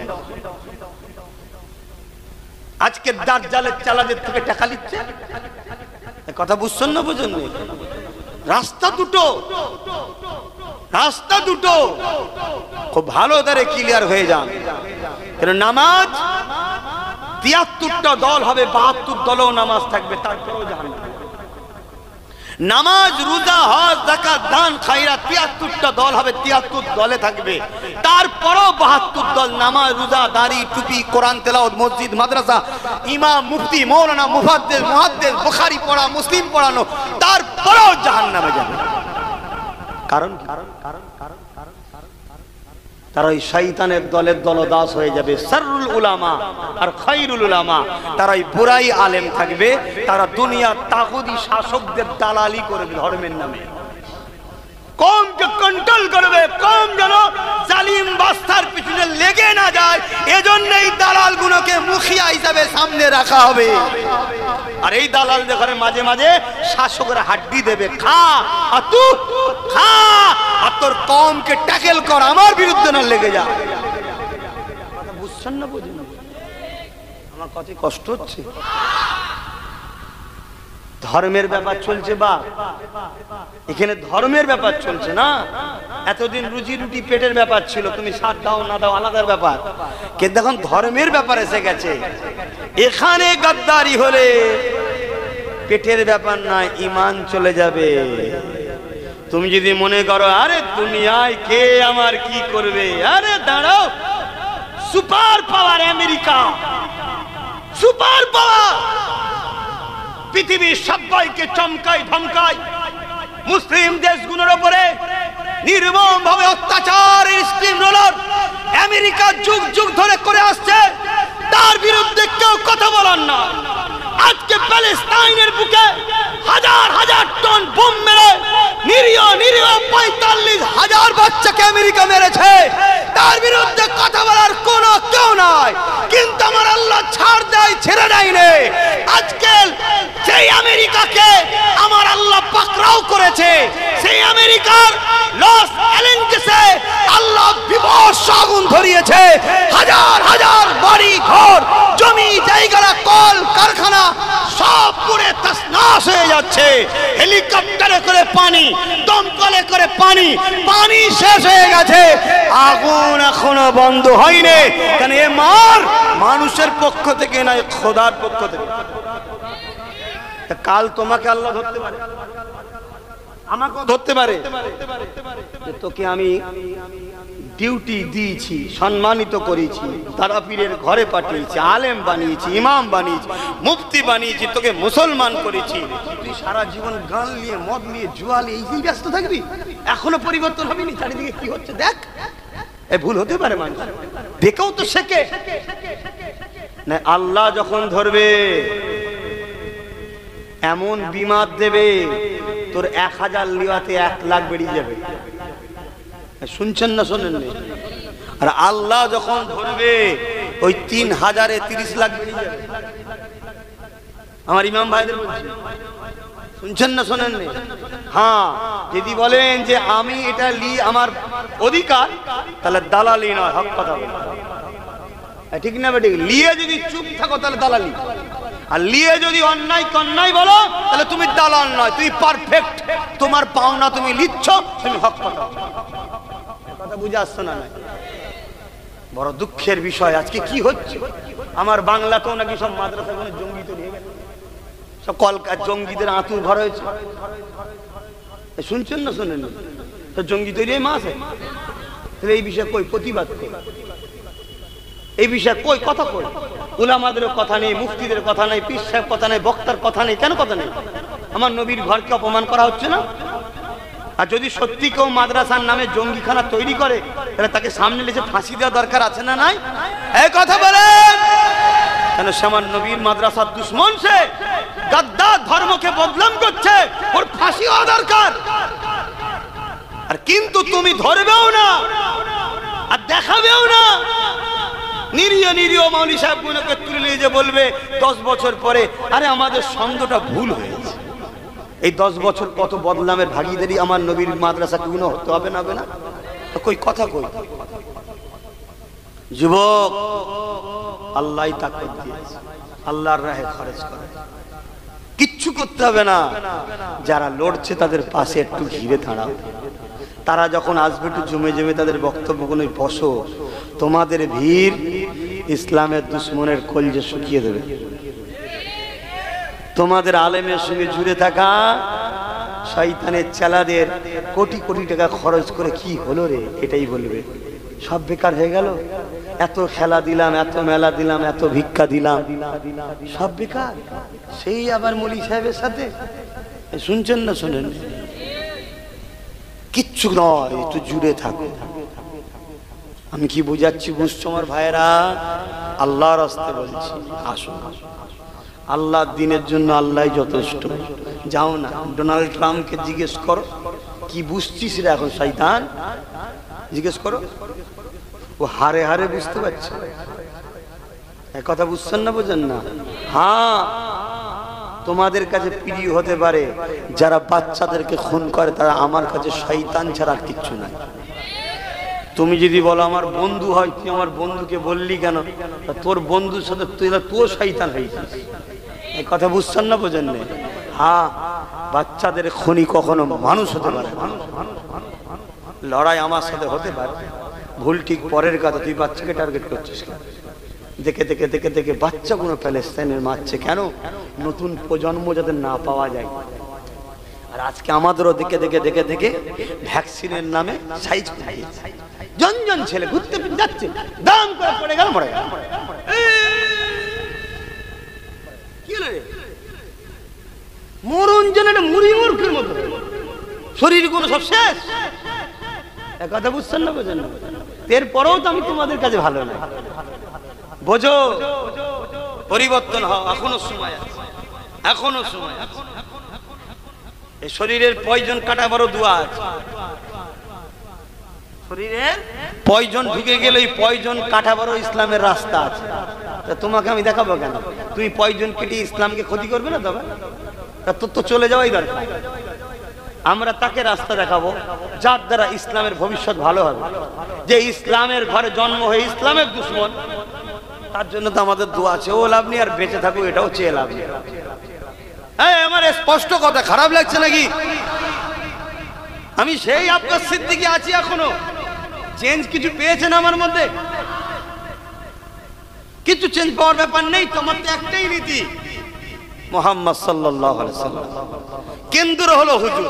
আজকে দাজ্জালের চালাদের থেকে টাকা নিচ্ছে, কথা বুঝছেন না, বুঝেন? রাস্তা দুটো, রাস্তা দুটো, খুব ভালো করে ক্লিয়ার হয়ে যান। নামাজ ৭৩টা দল হবে, ৭২ দলও নামাজ থাকবে, তারপরেও জাহান্নাম। নামাজ, রোজা, হজ, যাকাত, দান, খায়রাত ৭৩টা দল হবে, ৭৩ দলে থাকবে, তারপরেও ৭২ দল নামাজ, রোজা, দাড়ি, টুপি, কোরআন তেলাওয়াত, মসজিদ, মাদ্রাসা, ইমাম, মুফতি, মাওলানা, মুফাদ্দিস, মুহাদ্দিস, বুখারী পড়া, মুসলিম পড়ানো, তারপরেও জাহান্নামে যাবে। কারণ তারা ওই শয়তানের দলের দলদাস হয়ে যাবে। শাররুল উলামা আর খায়রুল উলামা, তারা ওই বুরাই আলেম থাকবে, তারা দুনিয়ার তাগুতি শাসকদের দালালি করবে ধর্মের নামে। কমকে কন্ট্রোল করবে, কম যেন জালিম বাদশার পিছনে লেগে না যায়, এজন্যই দালাল গুলোকে মুখিয়া হিসাবে সামনে রাখা হবে। আর এই দালাল দেখে মাঝে মাঝে শাসকের হাড্ডি দেবে, খা আর তুই খা, আর তোর কমকে ট্যাকেল কর, আমার বিরুদ্ধে না লেগে যা। কথা বুঝছেন না, বুঝেন? আমার কত কষ্ট হচ্ছে। ধর্মের ব্যাপার চলছে, বা এখানে ধর্মের ব্যাপার চলছে না। এতদিন রুজি রুটি পেটের ব্যাপার ছিল, তুমি সাথ দাও না দাও আলাদা ব্যাপার, কিন্তু এখন ধর্মের ব্যাপার এসে গেছে। এখানে গাদ্দারি হলে পেটের ব্যাপার না, ঈমান চলে যাবে। তুমি যদি মনে করো আরে দুনিয়ায় কে আমার কি করবে, আরে দাঁড়াও, super power America, super power পৃথিবীর সবাইকে চমকায় ধমকায়, মুসলিম দেশগুলোর উপরে নির্মম ভাবে অত্যাচারের স্টিম রোলার আমেরিকা যুগ যুগ ধরে করে আসছে, তার বিরুদ্ধে কেউ কথা বলার না। আজকে প্যালেস্টাইনের বুকে হাজার হাজার টন বোম মেরে নিরীহ 45,000 বাচ্চাকে আমেরিকা মেরেছে, তার বিরুদ্ধে কথা বলার কোনো কেউ নাই। কিন্তু আমার আল্লাহ ছাড় দেয়, ছেড়ে দেয়নি। আজকে সেই আমেরিকাকে আমার আল্লাহ পাকড়াও করেছে। সেই আমেরিকার লস অ্যাঞ্জেলেসে আল্লাহ বিভৎস আগুন ধরিয়েছে। হাজার হাজার বাড়ি ঘর, জমি জায়গা, কল কারখানা সব পুড়ে তছনছ হয়ে যাচ্ছে। হেলিকপ্টারে করে পানি, দমকলে করে পানি, পানি শেষ হয়ে গেছে, আগুন এখনো বন্ধ হয়নি। কারণ এ মার মানুষের পক্ষ থেকে নয়, খোদার পক্ষ থেকে। কাল তোমাকে আল্লাহ ধরতে পারে, আমাকেও ধরতে পারে। তোকে আমি ডিউটি দিয়েছি, সম্মানিত করেছি, তারাপীরের ঘরে পাঠিয়েছি, আলেম বানিয়েছি, ইমাম বানিয়েছি, মুফতি বানিয়েছি, তোকে মুসলমান করেছি। তুই সারা জীবন গান নিয়ে, মদ নিয়ে, জুয়া নিয়ে এই ব্যস্ত থাকবি? এখনো পরিবর্তন হবিনি? চারিদিকে কি হচ্ছে দেখ। এ ভুল হতে পারে, মানুষ দেখেও তো শেখে না। আল্লাহ যখন ধরবে এমন বিমাদ দেবে, তোর 1000 লিওয়াতে 1 লাখ বেরিয়ে যাবে। শুনছেন না শোনেন? আর আল্লাহ যখন ধরবে ওই 3000-এ 30 লাখ বেরিয়ে যাবে। আমার ইমাম ভাইদের বলছি, শুনছেন না শোনেন? হ্যাঁ, যদি বলেন যে আমি এটা লি আমার অধিকার, তাহলে দালালি নয়, হক কথা বল। ঠিক না বেঠিক? লিয়ে যদি চুপ থাকো তাহলে দালালি, আর লিয়ে যদি অন্যায় কন্যায় বলো তাহলে তুমি দালাল নয়, তুমি পারফেক্ট। তোমার পাওনা তুমি লিচ্ছ, তুমি হক কথা। কথা বুঝে আসছে না? বড় দুঃখের বিষয় আজকে কি হচ্ছে। আমার বাংলাতেও নাকি সব মাদ্রাসা কোনো জঙ্গি তৈরি হয়ে গেছে, সব কলকাতা জঙ্গিদের আঁতুর ঘর হয়েছে। শুনছেন না শোনেন? জঙ্গি তৈরি হয়ে মাস। তাহলে এই বিষয়ে কই প্রতিবাদ কই? এই বিষয়ে কই কথা কই? উলামাদের কথা নেই, মুফতিদের কথা নেই, পীর সাহেব কথা নেই, বক্তার কথা নেই। কেন কথা নেই? আমার নবীর ঘরকে অপমান করা হচ্ছে না? আর যদি সত্যি কেউ মাদ্রাসার নামে জঙ্গিখানা তৈরি করে, তাহলে তাকে সামনে এসে ফাঁসি দেওয়া দরকার আছে না নাই? এই কথা বলেন কেন? সে আমার নবীর মাদ্রাসার দুশ্মন, সে গাদ্দার, ধর্মকে বদনাম করছে, ওর ফাঁসি হওয়া দরকার। আর কিন্তু তুমি ধরবেও না আর দেখাবেও না। নিরীহ নিরীহ মৌলী সাহেব গুলোকে তুলে নিয়ে যে বলবে 10 বছর পরে, আরে আমাদের ছন্দটা ভুল হয়েছে। এই 10 বছর কত বদনামের ভাগীদারি আমার নবীর মাদ্রাসা গুলো হতে হবে না? হবে না? কই কথা কই? যুবক, আল্লাহই তাকত দিয়েছে, আল্লাহর রাহে খরচ করে, কিচ্ছু করতে হবে না। যারা লড়ছে তাদের পাশে একটু ঘিরে দাঁড়াও। তারা যখন আসবে একটু জমে জমে তাদের বক্তব্য কোনো বসো। তোমাদের ভিড় ইসলামের দুশ্মনের কলজে শুকিয়ে দেবে। তোমাদের আলেমের সঙ্গে জুড়ে থাকা শয়তানের চেলাদের কোটি কোটি টাকা খরচ করে কি হলো রে, এটাই বলবে। সব বেকার হয়ে গেল। এত খেলা দিলাম, এত মেলা দিলাম, এত ভিক্ষা দিলাম, সব বেকার। সেই আবার মৌলী সাহেবের সাথে। শুনছেন না শোনেন? কিচ্ছু নয়, একটু জুড়ে থাকো। আমি কি বুঝাচ্ছি বুঝছো আমার ভাইয়েরা? আল্লাহর রাস্তায় বলছি, আসুন। আল্লাহর দিনের জন্য আল্লাহ যথেষ্ট। যাও না, ডোনাল্ড ট্রাম্পকে জিজ্ঞেস করো কি বুঝছিস রে এখন শয়তান, জিজ্ঞেস করো। ও হারে হারে বুঝতে পারছে। এক কথা বুঝছেন না? বোঝেন না? হ্যাঁ, তোমাদের কাছে প্রিয় হতে পারে যারা বাচ্চাদেরকে খুন করে, তারা আমার কাছে শয়তান ছাড়া আর কিচ্ছু নাই। তুমি যদি বলো আমার বন্ধু হয়, তুই আমার বন্ধুকে বললি কেন? তোর বন্ধুর সাথে তুই শয়তান হয়েছিস। এই কথা বুঝছেন না? বোঝেন না? হ্যাঁ, বাচ্চাদের খুনি কখনো মানুষ হতে পারে। লড়াই আমার সাথে হতে পারে, ভুল ঠিক পরের কথা। তুই বাচ্চাকে টার্গেট করছিস কেন? দেখে দেখে দেখে দেখে বাচ্চাগুলো প্যালেস্টাইনের মারছে কেন? নতুন প্রজন্ম যাতে না পাওয়া যায়। আর আজকে আমাদেরও দেখে দেখে দেখে দেখে ভ্যাকসিনের নামে সাইজ করে দিয়েছে। জন জন ছেলে ঘুরতে যাচ্ছে, দাম করে পড়ে গেল, মরে গেল। কি হলো রে? মরণ যেন একটা মুড়ি মূর্খের মতো, শরীর কোনো সব শেষ। কথা বুঝছেন না? বোঝেন না? এরপরেও তো আমি তোমাদের কাছে ভালো না। বোঝো, পরিবর্তন হও, এখনো সময় আছে, এখনো সময় আছে। এই শরীরের পয়জন কাটা বড় দোয়া আছে। শরীরের পয়জন ঢুকে গেলে এই পয়জন কাটা বড় ইসলামের রাস্তা আছে। তা তোমাকে আমি দেখাবো কেন? তুমি পয়জন কেটে ইসলামকে ক্ষতি করবে না? তবে তা তোর তো চলে যাওয়াই দরকার। আমরা তাকে রাস্তা দেখাবো যার দ্বারা ইসলামের ভবিষ্যৎ ভালো হবে। যে ইসলামের ঘরে জন্ম হয়ে ইসলামের দুশ্মন, তার জন্য তো আমাদের দোয়া আছে। ও লাভ নেই, আর বেঁচে থাকুক এটাও চেয়ে লাভ নেই। আমার স্পষ্ট কথা, খারাপ লাগছে নাকি? আমি সেই আব্বাস সিদ্দিকী আছি এখনো। চেঞ্জ কিছু পেয়েছেন আমার মধ্যে? কিছু চেঞ্জ পাওয়ার ব্যাপার নেই। তোমার তো একটাই রীতি, মুহাম্মদ সাল্লাল্লাহু আলাইহি সাল্লাম কেন্দ্র হলো হুজুর,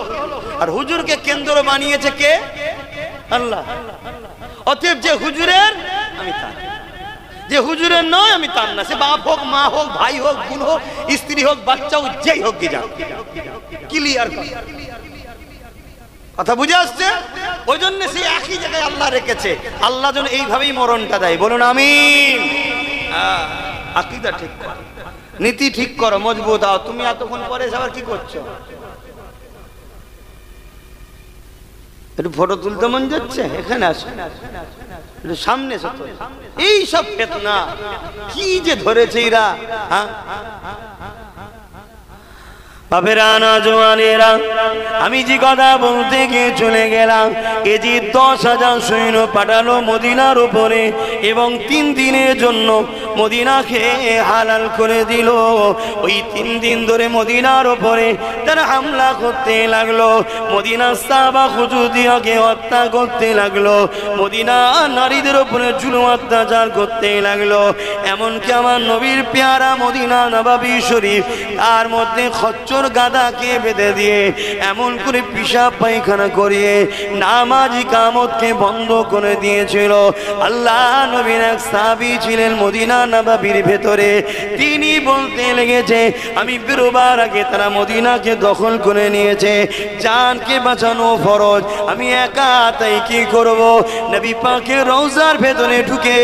আর হুজুরকে কেন্দ্র বানিয়েছে কে? আল্লাহ। অতএব যে হুজুরের আমি তার, যে হুজুরের নয় আমি তার না। সে বাপ হোক, মা হোক, ভাই হোক, বোন হোক, স্ত্রী হোক, বাচ্চা হোক, যেই হোক কি যা। ক্লিয়ার কথা বুঝে আসছে? ওই জন্য সে একই জায়গায় আল্লাহ রেখেছে। আল্লাহ যেন এইভাবেই মরণটা দেয়। বলুন আমিন। আকীদা ঠিক করো, নীতি ঠিক করো, মজবুত হও। তুমি এতক্ষণ পরে আবার কি করছো? একটু ফটো তুলতে মন যাচ্ছে? এখানে আসো, একটু সামনে এসো। এই সব ফিতনা কি যে ধরেছে এরা। হ্যাঁ বাপেরা, নওজওয়ানেরা, আমি যে কথা বলতে গিয়ে চলে গেলাম, এই যে 10,000 সৈন্য পাঠালো মদিনার উপরে এবং 3 দিনের জন্য মদিনাকে হালাল করে দিল। ওই 3 দিন ধরে মদিনার উপরে তারা হামলা করতে লাগলো, মদিনার সাহাবা হুজুরদিয়াকে হত্যা করতে লাগলো, মদিনা নারীদের উপরে জুলুম অত্যাচার করতে লাগলো। এমনকি আমার নবীর পেয়ারা মদিনা নববী শরীফ, তার মধ্যে খচ্চর গাদাকে বেঁধে দিয়ে এমন করে পিশাব পায়খানা করিয়ে নামাজ ইকামতকে বন্ধ করে দিয়েছিল। আল্লাহ নবীর এক সাহাবী ছিলেন মদিনা নববীর ভেতরে, তিনি বলতে লেগেছে আমি বেরোবার আগে তারা মদিনাকে দখল করে নিয়েছে, জানকে বাঁচানো ফরজ, আমি একা তাই কি করব? নবী পাকের রওজার ভেতরে ঢুকে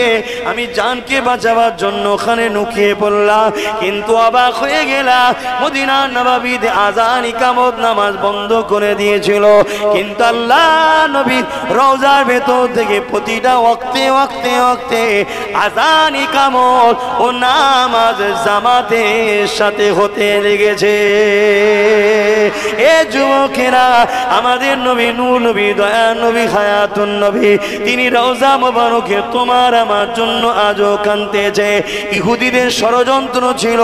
আমি জানকে বাঁচাবার জন্য ওখানে নুকিয়ে পড়লাম। কিন্তু অবাক হয়ে গেলাম, মদিনা নববী আযান ইকামত নামাজ বন্ধ করে দিয়েছিল, কিন্তু আল্লাহ নবী রওজার ভেতর থেকে প্রতিটা ওয়াক্তে ওয়াক্তে ওয়াক্তে আযান ইকামত ও নামাজ জামাতের সাথে হতে লেগেছে। এ যুবকেরা, আমাদের নবী নূর নবী, দয়া নবী, হায়াতুন নবী, তিনি রওজা মোবারকে তোমার আমার জন্য আজও কাঁদতেছে। ইহুদিদের ষড়যন্ত্র ছিল,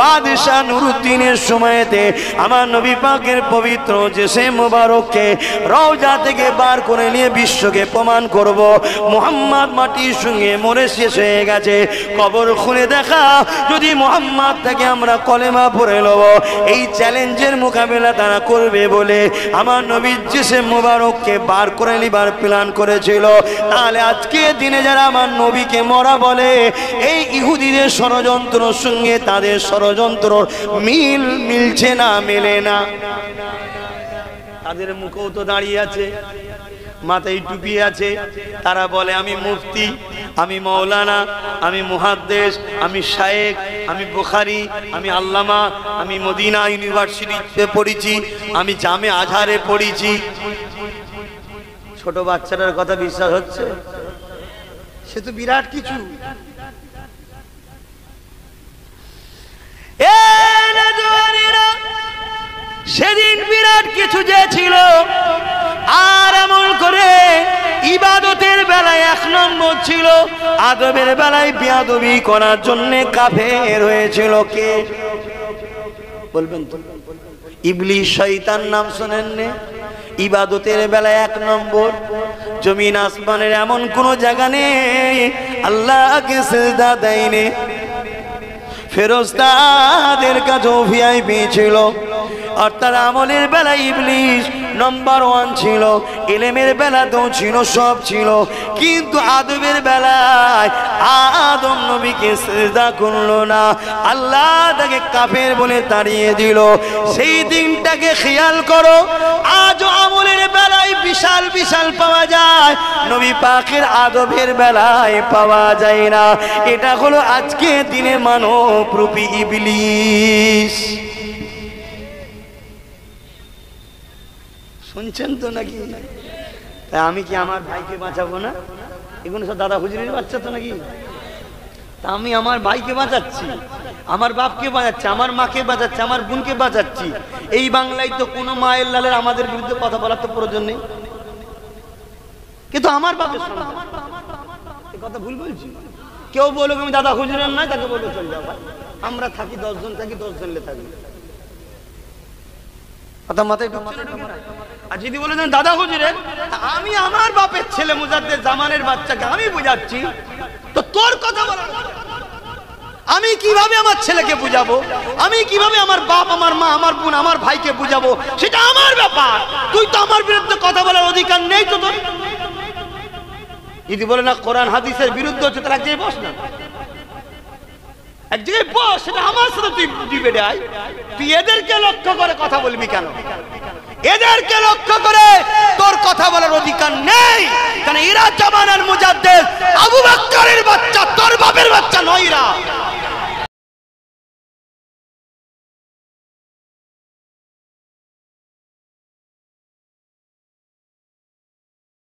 বাদশাহ নুরুদ্দিনের সময়তে আমার নবী পাকের পবিত্র যে সে মোবারককে রওজা থেকে বার করে নিয়ে বিশ্বকে প্রমাণ করব মুহাম্মদ মাটির সঙ্গে মরে শেষ হয়ে গেছে। কবর খুলে দেখা, যদি মুহাম্মদ থেকে আমরা কলেমা পড়ে নেব, এই চ্যালেঞ্জের মোকাবেলা তারা করবে বলে আমার নবীর যে সে মোবারককে বার করে নিবার প্ল্যান করেছিল। তাহলে আজকে দিনে যারা আমার নবীকে মরা বলে, এই ইহুদিদের ষড়যন্ত্রের সঙ্গে তাদের ষড়যন্ত্র মিলছে না, মেলে না। তাদের মুখেও তো দাঁড়িয়ে আছে, মাথায় টুপি আছে, তারা বলে আমি মুফতি, আমি মৌলানা, আমি মুহাদ্দিস, আমি শায়েখ, আমি বুখারী, আমি আল্লামা, আমি মদিনা ইউনিভার্সিটিতে পড়েছি, আমি জামে আজহারে পড়েছি। ছোট বাচ্চাটার কথা বিশ্বাস হচ্ছে? সে তো বিরাট কিছু। সেদিন বিরাট কিছু যে ছিল, আর এমন করে ইবাদতের বেলায় 1 নম্বর ছিল, আদবের বেলায় বেয়াদবি করার জন্য কাফের হয়েছিল কে বলবেন তো? ইবলিস, শয়তান নাম শোনেননি? ইবাদতের বেলায় 1 নম্বর। জমিন আসমানের এমন কোন জায়গা নেই আল্লাহকে সিজদা দেয়নি। ফেরেশতাদের কাছেও ভিআইপি ছিল, আর তার আমলের বেলায় ইবলিস নাম্বার 1 ছিল, ইলমের বেলাতেও ছিল, সব ছিল, কিন্তু আদবের বেলায় আদম নবীকে সিজদা করলো না, আল্লাহ তাকে কাফের বলে তাড়িয়ে দিল। সেই দিনটাকে খেয়াল করো। আজও আমলের বেলায় বিশাল বিশাল পাওয়া যায়, নবী পাকের আদবের বেলায় পাওয়া যায় না। এটা হলো আজকে দিনে মানব রূপী ইবলিস। শুনছেন তো নাকি? তাই আমি কি আমার ভাইকে বাঁচাবো না? এগুলো সব দাদা হুজুরের বাচ্চা তো নাকি? তা আমি আমার ভাইকে বাঁচাচ্ছি, আমার বাপকে বাঁচাচ্ছি, আমার মাকে বাঁচাচ্ছি, আমার বোনকে বাঁচাচ্ছি। এই বাংলায় তো কোনো মায়ের লালের আমাদের বিরুদ্ধে কথা বলার তো প্রয়োজন নেই, কিন্তু আমার বাপের কথা ভুল বলছি। কেউ বলুক আমি দাদা হুজুরের নয়, তাকে বলবো চল যাও ভাই, আমরা থাকি 10 জন, থাকি 10 জন থাকি। আর যদি বলে দাদা হুজুরের, আমি আমার বাপের ছেলে মুজাদ্দেদ জামানের বাচ্চাকে আমি বুঝাচ্ছি, তো তোর কথা বলা, আমি কিভাবে আমার ছেলেকে বুঝাবো, আমি কিভাবে আমার বাপ, আমার মা, আমার বোন, আমার ভাইকে বুঝাবো, সেটা আমার ব্যাপার। তুই তো আমার বিরুদ্ধে কথা বলার অধিকার নেই তো তোর। যদি বলে না কোরআন হাদিসের বিরুদ্ধে হচ্ছে, তাহলে এক জায়গায় বস না, এক জায়গায় বস, সেটা আমার সাথে তুই ডিবেটে আয়। তুই এদেরকে লক্ষ্য করে কথা বলবি কেন? এদেরকে লক্ষ্য করে তোর কথা বলার অধিকার নেই, কারণ এরা জামানার মুজাদ্দেদ,